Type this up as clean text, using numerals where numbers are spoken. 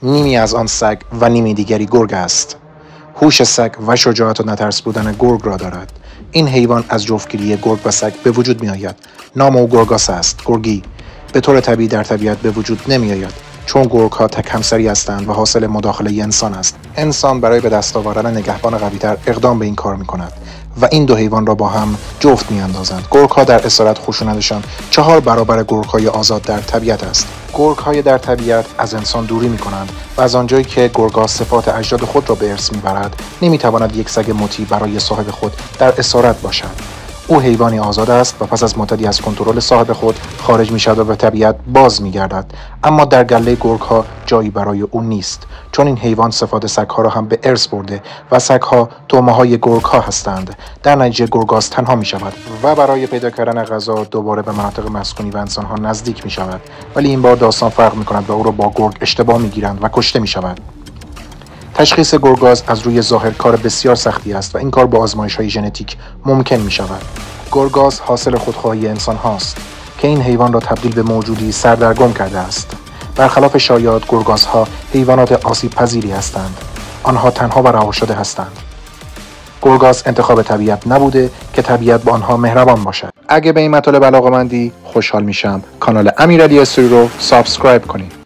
نیمی از آن سگ و نیمی دیگری گرگ است. هوش سگ و شجاعت و نترس بودن گرگ را دارد. این حیوان از جفتگیری گرگ و سگ به وجود می آید. نام او گرگاس است. گرگی به طور طبیعی در طبیعت به وجود نمی آید، چون گرگ ها تک همسری هستند و حاصل مداخله انسان است. انسان برای به دست آوردن نگهبان قوی‌تر اقدام به این کار می کند و این دو حیوان را با هم جفت می اندازند. گرگ ها در اسارت خشونتشان 4 برابر گرگ های آزاد در طبیعت است. گرگ های در طبیعت از انسان دوری می کنند و از آنجایی که گرگا صفات اجداد خود را به ارث می برد، نمی تواند یک سگ مطیع برای صاحب خود در اسارت باشد. او حیوانی آزاد است و پس از مدتی از کنترل صاحب خود خارج می شود و به طبیعت باز می گردد. اما در گله گرگ ها جایی برای او نیست، چون این حیوان صفات سگ ها را هم به ارث برده و سگ ها طعمه های گرگ ها هستند. در نتیجه گرگاس تنها می شود و برای پیدا کردن غذا دوباره به مناطق مسکونی و انسان ها نزدیک می شود. ولی این بار داستان فرق می کند و او را با گرگ اشتباه می گیرند و کشته می شود. تشخیص گرگاس از روی ظاهر کار بسیار سختی است و این کار با آزمایش‌های ژنتیک ممکن می شود. گرگاس حاصل خودخواهی انسان هاست که این حیوان را تبدیل به موجودی سردرگم کرده است. برخلاف شایعات، گرگاس ها حیوانات آسیب پذیری هستند. آنها تنها و رها شده هستند. گرگاس انتخاب طبیعت نبوده که طبیعت با آنها مهربان باشد. اگه به این مطالب علاقه‌مندی، خوشحال میشم کانال امیرعلی استوری رو سابسکرایب کنید.